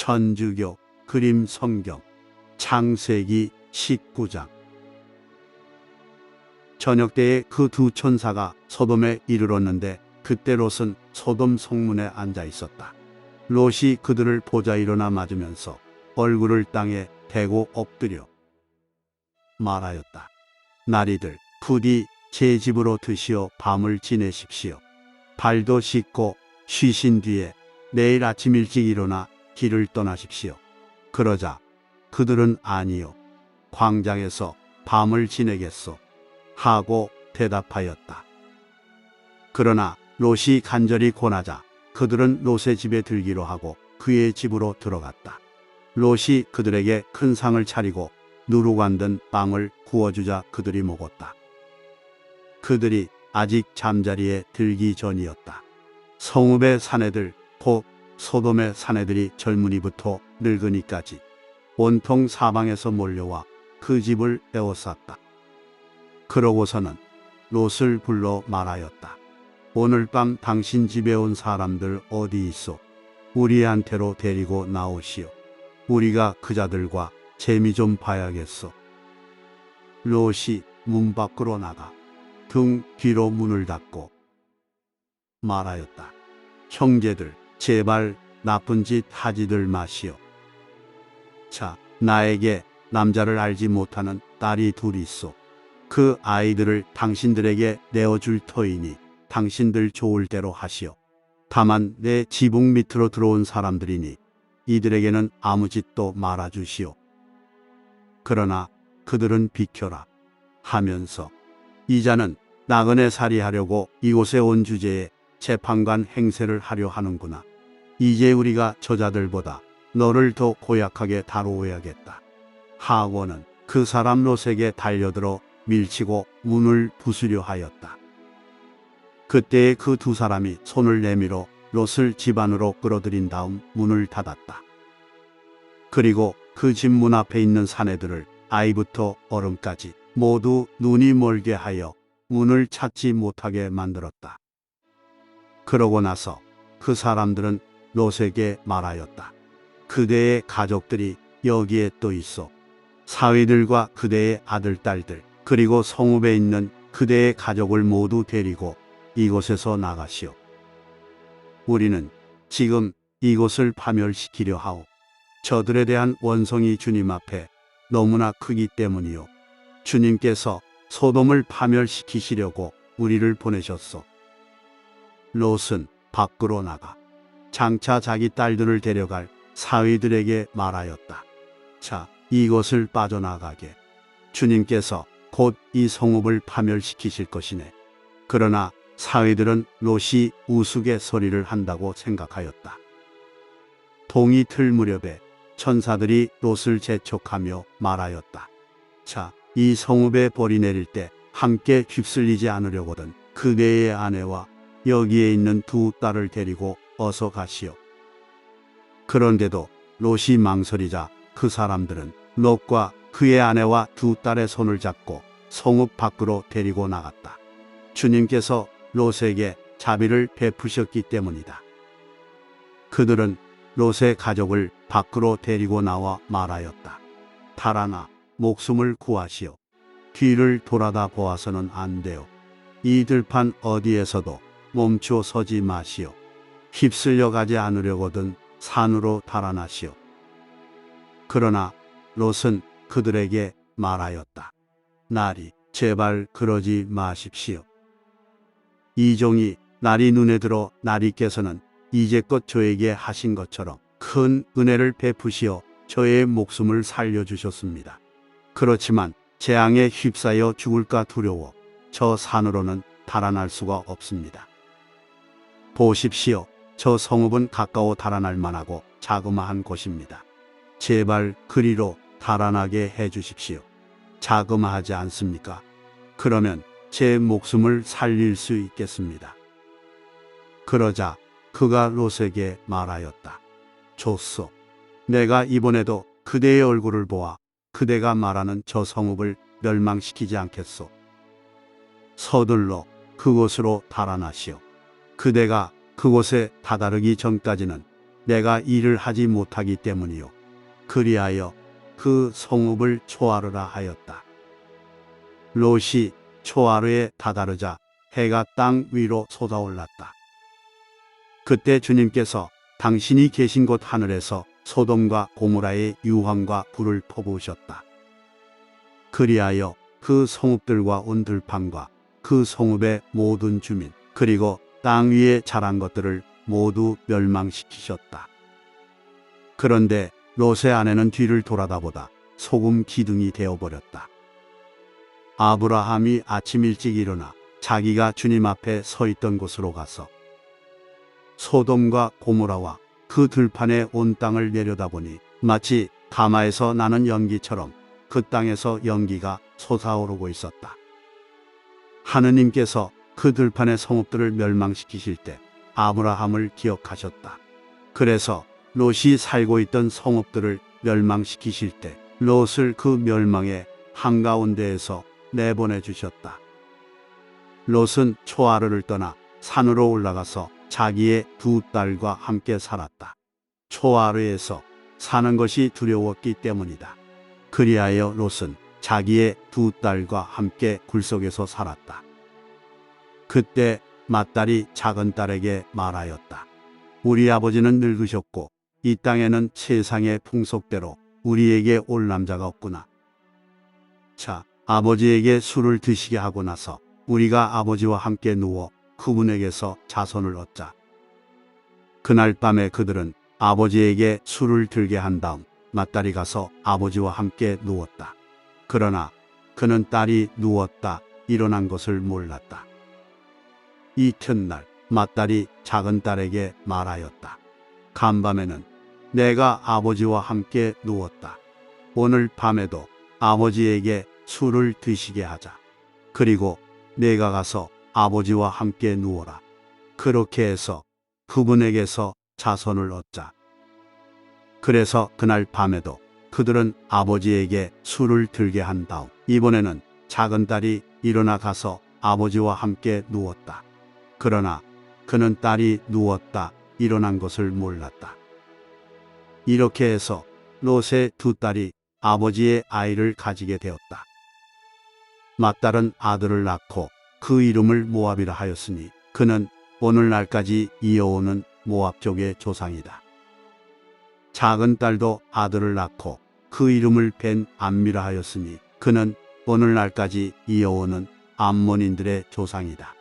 천주교 그림 성경 창세기 19장. 저녁 때에 그 두 천사가 소돔에 이르렀는데 그때 롯은 소돔 성문에 앉아 있었다. 롯이 그들을 보자 일어나 맞으면서 얼굴을 땅에 대고 엎드려 말하였다. 나리들 부디 제 집으로 드시어 밤을 지내십시오. 발도 씻고 쉬신 뒤에 내일 아침 일찍 일어나 길을 떠나십시오. 그러자 그들은 아니요, 광장에서 밤을 지내겠소 하고 대답하였다. 그러나 롯이 간절히 권하자 그들은 롯의 집에 들기로 하고 그의 집으로 들어갔다. 롯이 그들에게 큰 상을 차리고 누룩 든 빵을 구워주자 그들이 먹었다. 그들이 아직 잠자리에 들기 전이었다. 성읍의 사내들 곧 소돔의 사내들이 젊은이부터 늙은이까지 온통 사방에서 몰려와 그 집을 에워쌌다. 그러고서는 롯을 불러 말하였다. 오늘 밤 당신 집에 온 사람들 어디 있소? 우리한테로 데리고 나오시오. 우리가 그자들과 재미 좀 봐야겠소. 롯이 문 밖으로 나가 등 뒤로 문을 닫고 말하였다. 형제들, 제발 나쁜 짓 하지들 마시오. 자, 나에게 남자를 알지 못하는 딸이 둘 있소. 그 아이들을 당신들에게 내어줄 터이니 당신들 좋을 대로 하시오. 다만 내 지붕 밑으로 들어온 사람들이니 이들에게는 아무 짓도 말아주시오. 그러나 그들은 비켜라 하면서 이자는 나그네 살이하려고 이곳에 온 주제에 재판관 행세를 하려 하는구나. 이제 우리가 저자들보다 너를 더 고약하게 다루어야겠다 하고는 그 사람 롯에게 달려들어 밀치고 문을 부수려 하였다. 그때에 그 두 사람이 손을 내밀어 롯을 집 안으로 끌어들인 다음 문을 닫았다. 그리고 그 집 문 앞에 있는 사내들을 아이부터 어른까지 모두 눈이 멀게 하여 문을 찾지 못하게 만들었다. 그러고 나서 그 사람들은 롯에게 말하였다. 그대의 가족들이 여기에 또 있어. 사위들과 그대의 아들, 딸들, 그리고 성읍에 있는 그대의 가족을 모두 데리고 이곳에서 나가시오. 우리는 지금 이곳을 파멸시키려 하오. 저들에 대한 원성이 주님 앞에 너무나 크기 때문이요. 주님께서 소돔을 파멸시키시려고 우리를 보내셨소. 롯은 밖으로 나가 장차 자기 딸들을 데려갈 사위들에게 말하였다. 자, 이곳을 빠져나가게. 주님께서 곧 이 성읍을 파멸시키실 것이네. 그러나 사위들은 롯이 우스갯소리를 한다고 생각하였다. 동이 틀 무렵에 천사들이 롯을 재촉하며 말하였다. 자, 이 성읍에 벌이 내릴 때 함께 휩쓸리지 않으려거든 그대의 아내와 여기에 있는 두 딸을 데리고 어서 가시오. 그런데도 롯이 망설이자 그 사람들은 롯과 그의 아내와 두 딸의 손을 잡고 성읍 밖으로 데리고 나갔다. 주님께서 롯에게 자비를 베푸셨기 때문이다. 그들은 롯의 가족을 밖으로 데리고 나와 말하였다. 달아나 목숨을 구하시오. 뒤를 돌아다 보아서는 안 돼요. 이 들판 어디에서도 멈추어 서지 마시오. 휩쓸려 가지 않으려거든 산으로 달아나시오. 그러나 롯은 그들에게 말하였다. 나리, 제발 그러지 마십시오. 이 종이 나리 눈에 들어 나리께서는 이제껏 저에게 하신 것처럼 큰 은혜를 베푸시어 저의 목숨을 살려주셨습니다. 그렇지만 재앙에 휩싸여 죽을까 두려워 저 산으로는 달아날 수가 없습니다. 보십시오. 저 성읍은 가까워 달아날 만하고 자그마한 곳입니다. 제발 그리로 달아나게 해주십시오. 자그마하지 않습니까? 그러면 제 목숨을 살릴 수 있겠습니다. 그러자 그가 롯에게 말하였다. 좋소. 내가 이번에도 그대의 얼굴을 보아 그대가 말하는 저 성읍을 멸망시키지 않겠소. 서둘러 그곳으로 달아나시오. 그대가 그곳에 다다르기 전까지는 내가 일을 하지 못하기 때문이요. 그리하여 그 성읍을 초하르라 하였다. 롯이 초하르에 다다르자 해가 땅 위로 솟아올랐다. 그때 주님께서 당신이 계신 곳 하늘에서 소돔과 고모라의 유황과 불을 퍼부으셨다. 그리하여 그 성읍들과 온 들판과 그 성읍의 모든 주민 그리고 땅 위에 자란 것들을 모두 멸망시키셨다. 그런데 롯의 아내는 뒤를 돌아다보다 소금 기둥이 되어버렸다. 아브라함이 아침 일찍 일어나 자기가 주님 앞에 서 있던 곳으로 가서 소돔과 고모라와 그 들판에 온 땅을 내려다보니 마치 가마에서 나는 연기처럼 그 땅에서 연기가 솟아오르고 있었다. 하느님께서 그 들판의 성읍들을 멸망시키실 때 아브라함을 기억하셨다. 그래서 롯이 살고 있던 성읍들을 멸망시키실 때 롯을 그 멸망의 한가운데에서 내보내 주셨다. 롯은 초하르를 떠나 산으로 올라가서 자기의 두 딸과 함께 살았다. 초하르에서 사는 것이 두려웠기 때문이다. 그리하여 롯은 자기의 두 딸과 함께 굴속에서 살았다. 그때 맏딸이 작은 딸에게 말하였다. 우리 아버지는 늙으셨고 이 땅에는 세상의 풍속대로 우리에게 올 남자가 없구나. 자, 아버지에게 술을 드시게 하고 나서 우리가 아버지와 함께 누워 그분에게서 자손을 얻자. 그날 밤에 그들은 아버지에게 술을 들게 한 다음 맏딸이 가서 아버지와 함께 누웠다. 그러나 그는 딸이 누웠다 일어난 것을 몰랐다. 이튿날 맏딸이 작은 딸에게 말하였다. 간밤에는 내가 아버지와 함께 누웠다. 오늘 밤에도 아버지에게 술을 드시게 하자. 그리고 내가 가서 아버지와 함께 누워라. 그렇게 해서 그분에게서 자손을 얻자. 그래서 그날 밤에도 그들은 아버지에게 술을 들게 한 다음 이번에는 작은 딸이 일어나 가서 아버지와 함께 누웠다. 그러나 그는 딸이 누웠다 일어난 것을 몰랐다. 이렇게 해서 롯의 두 딸이 아버지의 아이를 가지게 되었다. 맏딸은 아들을 낳고 그 이름을 모압이라 하였으니 그는 오늘날까지 이어오는 모압족의 조상이다. 작은 딸도 아들을 낳고 그 이름을 벤 암미라 하였으니 그는 오늘날까지 이어오는 암몬인들의 조상이다.